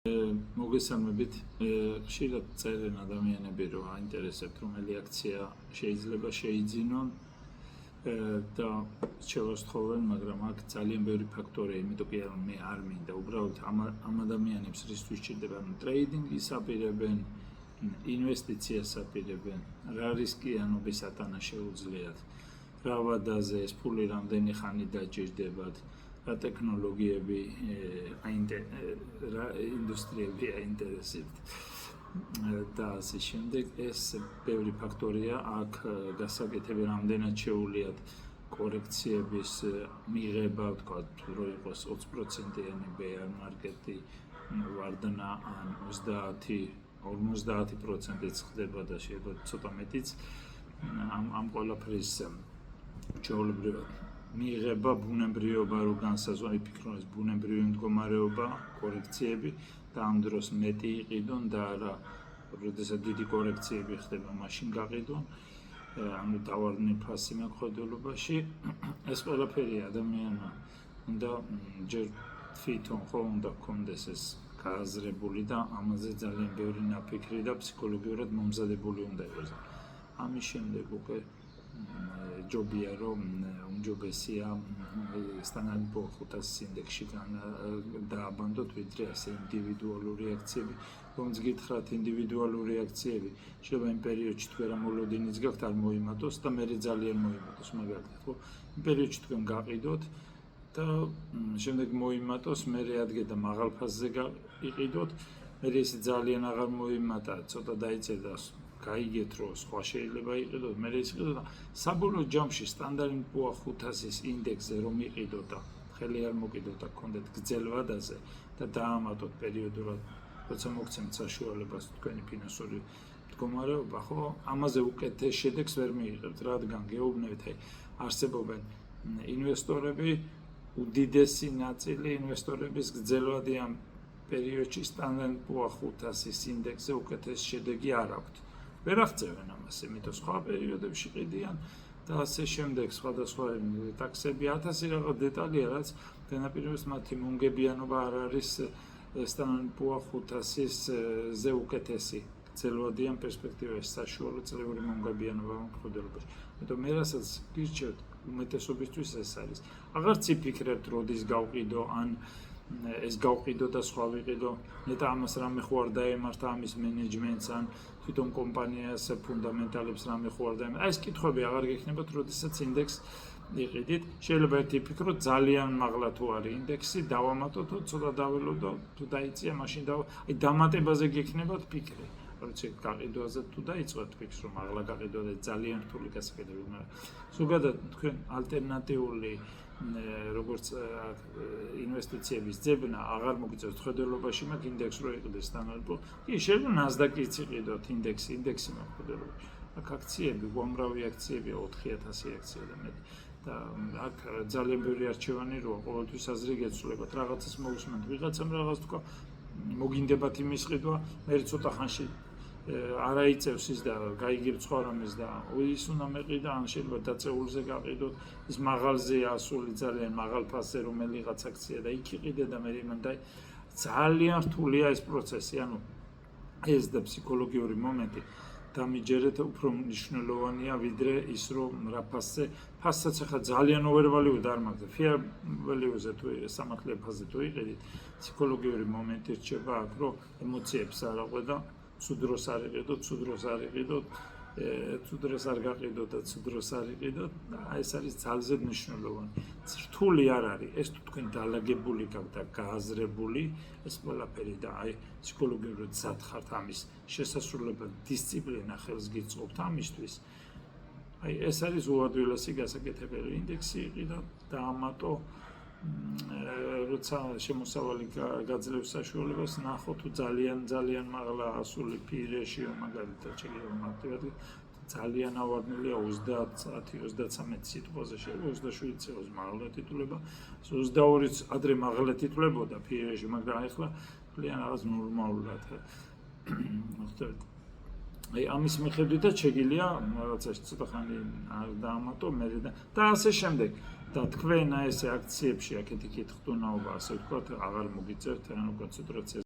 მოგესალმებით. ხშირად წერენ ადამიანები, რომ აინტერესებთ რომელი აქცია შეიძლება შეიძინონ და შევასწავლენ, მაგრამ აქ ძალიან ბევრი ფაქტორია, იმიტომ კი მე არ მინდა უბრალოდ ამ ადამიანებს რისთვის ჭირდება, ტრეიდინგის აპირებენ, ინვესტიციას აპირებენ, რა რისკიანობის ატანა შეუძლიათ, რა ვადაზე ეს ფული რამდენი ხანი დაჭირდებათ, რა ტექნოლოგიები რა ინდუსტრიები აინტერესებთ და ასე შემდეგ. ეს ბევრი ფაქტორია, აქ გასაკეთები რამდენად შეუძლიათ კორექციების მიღება, ვთქვათ, რომ იყოს 20%-იანი bear market-ი ვარდნა ან 30-50%-იც ხდება და შეიძლება ცოტა მეტიც ამ ყველაფრის ჩვეულებრივად მიღება ბუნებრივობა რო განსაზღვრა, იფიქრო ეს ბუნებრივი მდგომარეობა, კორექციები და ამ დროს მეტი იყიდონ და არა, როდესაც დიდი კორექციები ხდება, მაშინ გაყიდონ, ანუ დავარდნილ ფასი მახვედრობაში. ეს ყველაფერი ადამიანმა უნდა ჯერ თვითონ ხო უნდა გქონდეს ეს გააზრებული და ამაზე ძალიან ბევრი ნაფიქრი და ფსიქოლოგიურად მომზადებული უნდა იყოს. ამის შემდეგ უკვე ჯობია რომ უმჯობესია სტანდარტ 500 ინდექსში დააბანდოთ, ვიდრე ასე ინდივიდუალური აქციები. რომც გითხრათ ინდივიდუალური აქციები, შეიძლება იმ პერიოდში თქვენ რა მოლოდინიც გაქვთ არ მოიმატოს და მე ძალიან მოიმატოს, მაგალითად, ხო? იმ პერიოდში თქვენ გაყიდოთ და შემდეგ მოიმატოს, მე ადგე და მაღალ ფასზე გაიყიდოთ, მე ეს ძალიან აღარ მოიმატა, ცოტა დაიწერდა გაიგეთ რომ სხვა შეიძლება იყიდოთ, მე ის იყიდოთ და საბოლოო ჯამში სტანდარტ 500-ის ინდექსზე რომ იყიდოთ და ხელი არ მოკიდოთ და გქონდეთ გრძელვადაზე და დაამატოთ პერიოდულად, როცა მოგცემთ საშუალებას თქვენი ფინანსური მდგომარეობა, ხო, ამაზე უკეთეს შედეგს ვერ მიიღებთ, რადგან გეუბნებით, არსებობენ ინვესტორები, უდიდესი ნაწილი ინვესტორების გრძელვადი ამ პერიოდში სტანდარტ 500-ის ინდექსზე უკეთეს შედეგი არ აქვთ. ვერ აღწევენ ამას, იმიტომ სხვა პერიოდებში ყიდიან და ასე შემდეგ სხვადასხვა ტაქსები 1000 რაღაც დეტალია, რაც განაპირობებს მათი მომგებიანობა არ არის სტანდარტ 500-ის ზე უკეთესი გრძელვადიან პერსპექტივაში საშუალო წლიური მომგებიანობა მხედველობაში. იმიტომ მე რასაც გირჩევთ, უმეტესობისთვის ეს არის. აღარც იფიქრებთ, როდის გავყიდო ან ეს გავყიდო და სხვა ვიყიდო, ნეტა ამას რამე ხო არ დაემართა ამის მენეჯმენტს ან თვითონ კომპანიას ფუნდამენტალებს რამე ხო არ დაემართა. ეს კითხვები აღარ გექნებათ, როდესაც ინდექს იყიდით. შეიძლება ერთი იფიქროთ, ძალიან მაღლა თუ არის ინდექსი, დავამატოთ, ცოტა დაველოდო, თუ დაიწია, მაშინ დამატებაზე გექნებათ ფიქრი. როცა გაყიდვაზე თუ დაიწყოთ ფიქრს, რომ მაღლა გაყიდვა და ძალიან რთული გასაკეთებელი, მაგრამ ზოგადად თქვენ ალტერნატიული როგორც ინვესტიციების ძებნა აღარ მოგიწევთ ხედველობაში, მაგ ინდექს რო იყიდეს სტანდარტ. კი, შეიძლება NASDAQ-იც იყიდოთ ინდექსი მხედველობაში. აქ აქციები, უამრავი აქციებია, 4000 აქცია და მეტი. და აქ ძალიან ბევრი არჩევანი როა, ყოველთვის აზრი გეცვლებათ, რაღაცას მოусმენთ, ვიღაცამ რაღაც თქვა, მოგინდებათ იმის ყიდვა, მე ცოტა ხანში არაიწევს ის და გაიგებ სხვა რამეს და ის უნდა მეყიდა, ან შეიძლება დაწეულზე გაყიდოთ, ის მაღალზეა ასული ძალიან მაღალ ფასზე რომელიღაც აქცია და იქ იყიდე და მე იმანდა ძალიან რთულია ეს პროცესი, ანუ ეს და ფსიქოლოგიური მომენტი დამიჯერეთ უფრო მნიშვნელოვანია ვიდრე ის რომ რა ფასსაც ახლა ძალიან overvalue-ად არ მაქვს და fair value-ზე თუ სამართლიან ფასზე თუ იყიდით, ფსიქოლოგიური მომენტი რჩება აქ, რომ ემოციებს არ აყვედა, ცუდ დროს არ იყიდოთ, ცუდ დროს არ იყიდოთ, ცუდ დროს არ გაყიდოთ და ცუდ დროს არ იყიდოთ და ეს არის ძალზე მნიშვნელოვანი. რთული არ არის, ეს თუ თქვენ დალაგებული გაქვთ და გააზრებული, ეს ყველაფერი და აი ფსიქოლოგიურად ზად ხართ ამის შესასრულებლად, დისციპლინა ხელს გიწყობთ ამისთვის. აი ეს არის უადვილესი გასაკეთებელი ინდექსი იყიდოთ, დაამატო, როცა შემოსავალი გაძლევს საშუალებას, ნახო თუ ძალიან მაღლა ასული ფირეში, მაგალითად შეიძლება მარტივად ძალიან ავარდნილია 30-33 სიტყვაზე, შეიძლება 27 იყოს მაღლა თითულება, 22-იც ადრე მაღლა თითულებოდა ფირეში, მაგრამ ახლა ძალიან რაღაც ნორმალურად ხდება. აი ამის მიხედვითაც შეგიძლია რაღაცაში ცოტა ხანი არ დაამატო მე და ასე შემდეგ. და თქვენ აი ესე აქციებში აქეთ იქით ხტუნაობა, ასე ვთქვათ, აღარ მოგიწევთ, ანუ კონცენტრაცია